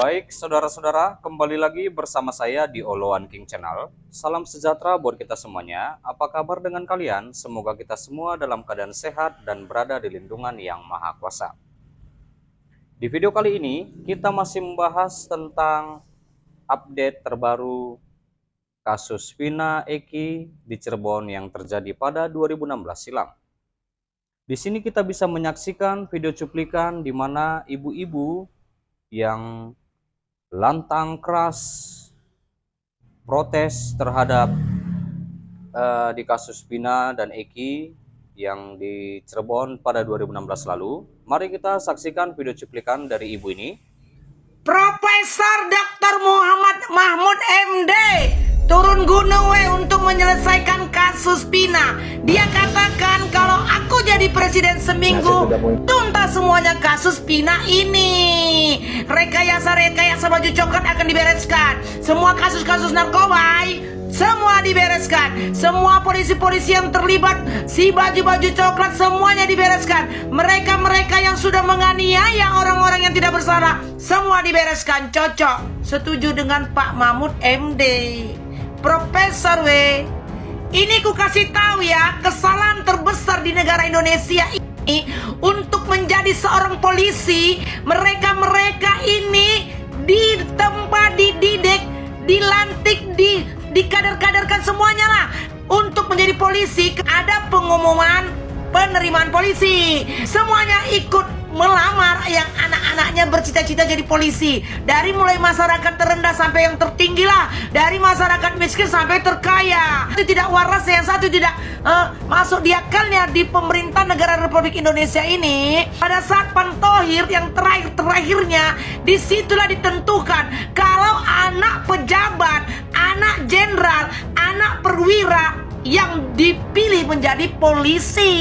Baik, saudara-saudara, kembali lagi bersama saya di Oloan King Channel. Salam sejahtera buat kita semuanya. Apa kabar dengan kalian? Semoga kita semua dalam keadaan sehat dan berada di lindungan Yang Maha Kuasa. Di video kali ini, kita masih membahas tentang update terbaru kasus Vina Eki di Cirebon yang terjadi pada 2016 silam. Di sini kita bisa menyaksikan video cuplikan di mana ibu-ibu yang lantang keras protes terhadap di kasus Vina dan Eki yang di Cirebon pada 2016 lalu. Mari kita saksikan video cuplikan dari ibu ini. Profesor Dr. Muhammad Mahmud MD turun gunung untuk menyelesaikan kasus Vina. Dia katakan kalau aku jadi presiden seminggu tuntas semuanya kasus Vina ini. Rekayasa baju coklat akan dibereskan. Semua kasus-kasus narkoba semua dibereskan. Semua polisi-polisi yang terlibat si baju-baju coklat semuanya dibereskan. Mereka-mereka yang sudah menganiaya orang-orang yang tidak bersalah semua dibereskan. Cocok. Setuju dengan Pak Mahmud MD. Profesor ini ku kasih tahu ya, kesalahan terbesar di negara Indonesia ini untuk menjadi seorang polisi. Mereka-mereka ini ditempa, dididik, dilantik, dikader-kaderkan semuanya lah untuk menjadi polisi. Ada pengumuman penerimaan polisi, semuanya ikut melamar yang anak-anaknya bercita-cita jadi polisi. Dari mulai masyarakat terendah sampai yang tertinggi lah, dari masyarakat miskin sampai terkaya. Itu tidak waras, yang satu tidak masuk di akalnya di pemerintah negara Republik Indonesia ini. Pada saat Pantohir yang terakhirnya, disitulah ditentukan kalau anak pejabat, anak jenderal, anak perwira yang dipilih menjadi polisi.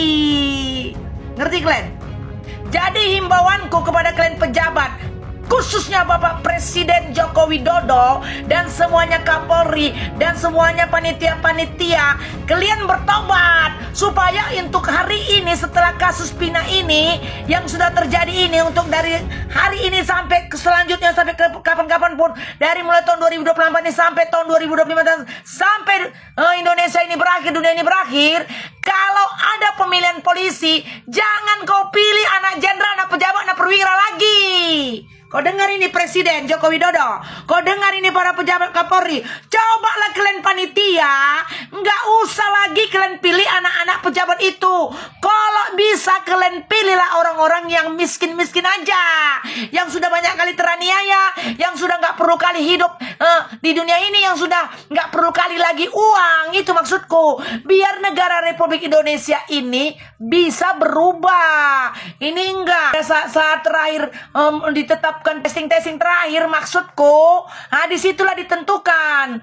Ngerti kalian? Jadi himbauanku kepada kalian pejabat, khususnya Bapak Presiden Joko Widodo dan semuanya Kapolri dan semuanya panitia-panitia, kalian bertobat supaya untuk hari ini setelah kasus Vina ini yang sudah terjadi ini, untuk dari hari ini sampai ke selanjutnya, sampai ke kapan-kapan pun, dari mulai tahun 2024 ini sampai tahun 2025 dan sampai Indonesia ini berakhir, dunia ini berakhir, kalau ada pemilihan polisi jangan kau pilih anak jenderal, anak pejabat, anak perwira lagi. Kau dengar ini Presiden Joko Widodo, kau dengar ini para pejabat Kapolri, cobalah kalian panitia, nggak usah lagi kalian pilih anak-anak pejabat itu. Kalau bisa kalian pilihlah orang-orang yang miskin-miskin aja, yang sudah banyak kali teraniaya, yang sudah nggak perlu kali hidup di dunia ini, yang sudah nggak perlu kali lagi uang. Itu maksudku, biar negara Republik Indonesia ini bisa berubah. Ini enggak saat terakhir ditetapkan testing terakhir, maksudku, disitulah ditentukan.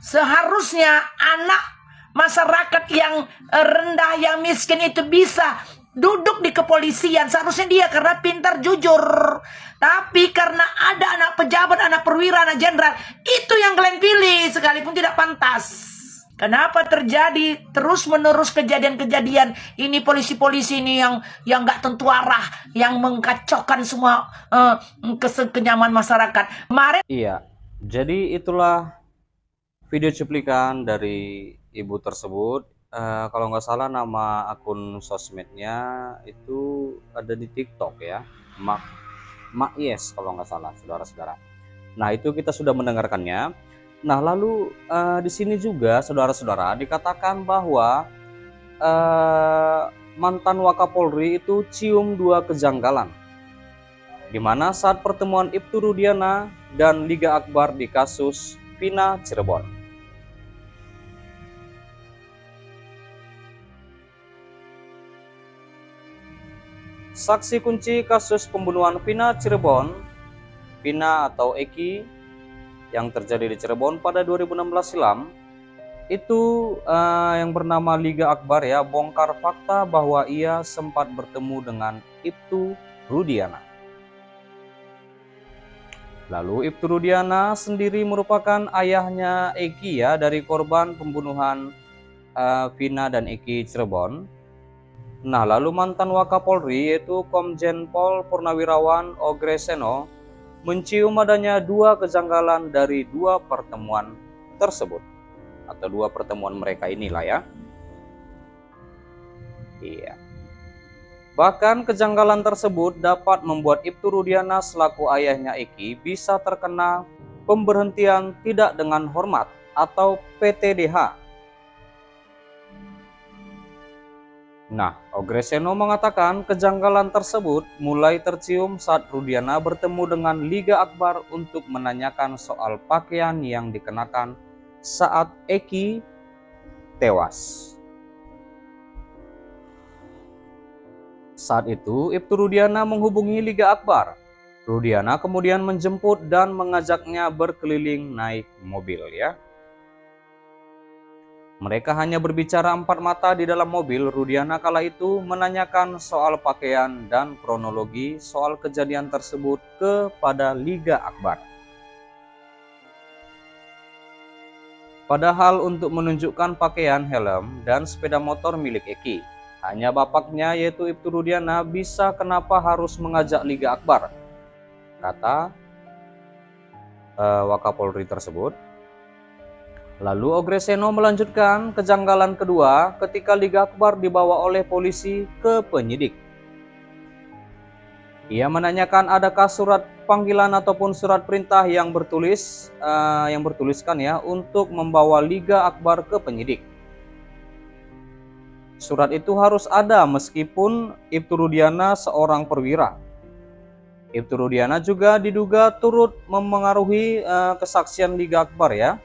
Seharusnya anak masyarakat yang rendah, yang miskin itu bisa duduk di kepolisian. Seharusnya dia karena pintar, jujur. Tapi karena ada anak pejabat, anak perwira, anak jenderal, itu yang kalian pilih sekalipun tidak pantas. Kenapa terjadi terus-menerus kejadian-kejadian ini, polisi-polisi ini yang nggak tentu arah, yang mengkacaukan semua kenyamanan masyarakat. Kemarin. Iya, jadi itulah video cuplikan dari ibu tersebut. Kalau nggak salah nama akun sosmednya itu ada di TikTok ya, Mak Yes kalau nggak salah, saudara-saudara. Nah, itu kita sudah mendengarkannya. Nah, lalu di sini juga saudara-saudara dikatakan bahwa mantan Wakapolri itu cium dua kejanggalan, di mana saat pertemuan Ibtu Rudiana dan Liga Akbar di kasus Vina Cirebon. Saksi kunci kasus pembunuhan Vina Cirebon, Vina atau Eki yang terjadi di Cirebon pada 2016 silam, itu yang bernama Liga Akbar ya, bongkar fakta bahwa ia sempat bertemu dengan Ibtu Rudiana. Lalu Ibtu Rudiana sendiri merupakan ayahnya Eki ya, dari korban pembunuhan Vina dan Eki Cirebon. Nah, lalu mantan Wakapolri yaitu Komjen Pol Purnawirawan Ogreseno mencium adanya dua kejanggalan dari dua pertemuan tersebut, atau dua pertemuan mereka inilah ya. Iya. Bahkan kejanggalan tersebut dapat membuat Ibtu Rudiana selaku ayahnya Eki bisa terkena pemberhentian tidak dengan hormat atau PTDH. Nah, Ogreseno mengatakan kejanggalan tersebut mulai tercium saat Rudiana bertemu dengan Liga Akbar untuk menanyakan soal pakaian yang dikenakan saat Eki tewas. Saat itu, Ibtu Rudiana menghubungi Liga Akbar. Rudiana kemudian menjemput dan mengajaknya berkeliling naik mobil ya. Mereka hanya berbicara empat mata di dalam mobil. Rudiana kala itu menanyakan soal pakaian dan kronologi soal kejadian tersebut kepada Liga Akbar. Padahal untuk menunjukkan pakaian, helm, dan sepeda motor milik Eki, hanya bapaknya yaitu Ibtu Rudiana bisa kenapa harus mengajak Liga Akbar, kata Wakapolri tersebut. Lalu Ogreseno melanjutkan kejanggalan kedua ketika Liga Akbar dibawa oleh polisi ke penyidik. Ia menanyakan adakah surat panggilan ataupun surat perintah yang bertuliskan ya untuk membawa Liga Akbar ke penyidik. Surat itu harus ada meskipun Ibtu Rudiana seorang perwira. Ibtu Rudiana juga diduga turut memengaruhi kesaksian Liga Akbar ya.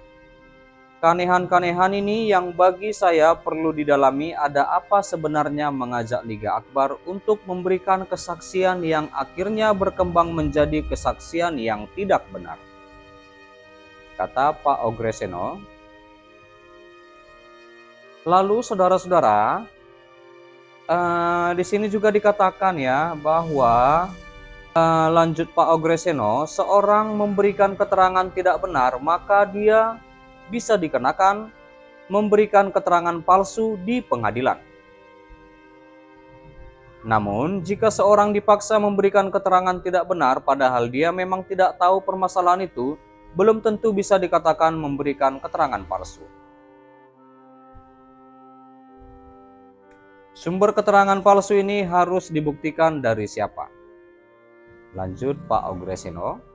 Keanehan-keanehan ini yang bagi saya perlu didalami, ada apa sebenarnya mengajak Liga Akbar untuk memberikan kesaksian yang akhirnya berkembang menjadi kesaksian yang tidak benar, kata Pak Ogreseno. Lalu saudara-saudara, di sini juga dikatakan ya bahwa lanjut Pak Ogreseno, seorang memberikan keterangan tidak benar maka dia bisa dikenakan memberikan keterangan palsu di pengadilan. Namun, jika seorang dipaksa memberikan keterangan tidak benar padahal dia memang tidak tahu permasalahan itu, belum tentu bisa dikatakan memberikan keterangan palsu. Sumber keterangan palsu ini harus dibuktikan dari siapa? Lanjut Pak Ogreseno.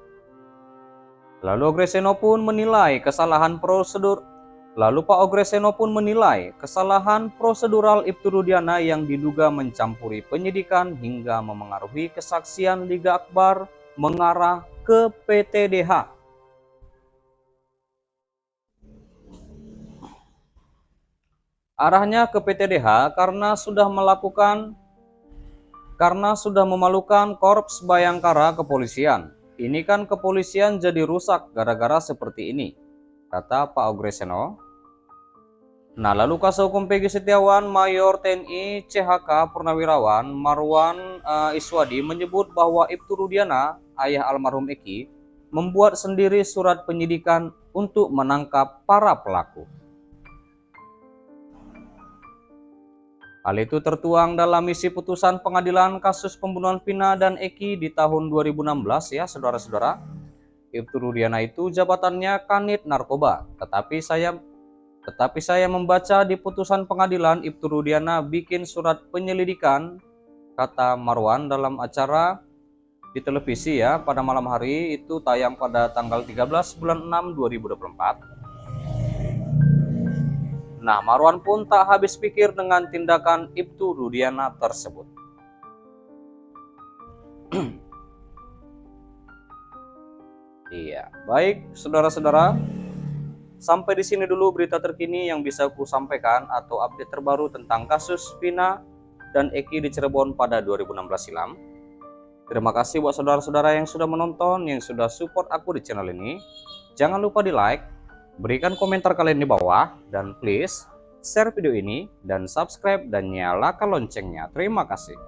Lalu Pak Ogreseno pun menilai kesalahan prosedural Ibtu Rudiana yang diduga mencampuri penyidikan hingga memengaruhi kesaksian Liga Akbar mengarah ke PTDH. Arahnya ke PTDH karena sudah memalukan Korps Bayangkara kepolisian. Ini kan kepolisian jadi rusak gara-gara seperti ini, kata Pak Ogreseno. Nah, lalu Kuasa Hukum Peggy Setiawan, Mayor TNI CHK Purnawirawan Marwan Iswadi menyebut bahwa Ibtu Rudiana, ayah almarhum Eki, membuat sendiri surat penyidikan untuk menangkap para pelaku. Hal itu tertuang dalam isi putusan pengadilan kasus pembunuhan Vina dan Eki di tahun 2016 ya saudara-saudara. Ibtu Rudiana itu jabatannya Kanit Narkoba, tetapi saya membaca di putusan pengadilan Ibtu Rudiana bikin surat penyelidikan, kata Marwan dalam acara di televisi ya pada malam hari itu tayang pada tanggal 13 bulan 6 2024. Nah, Marwan pun tak habis pikir dengan tindakan Ibtu Rudiana tersebut. Iya, baik saudara-saudara. Sampai di sini dulu berita terkini yang bisa aku sampaikan atau update terbaru tentang kasus Vina dan Eki di Cirebon pada 2016 silam. Terima kasih buat saudara-saudara yang sudah menonton, yang sudah support aku di channel ini. Jangan lupa di like, berikan komentar kalian di bawah, dan please share video ini dan subscribe dan nyalakan loncengnya. Terima kasih.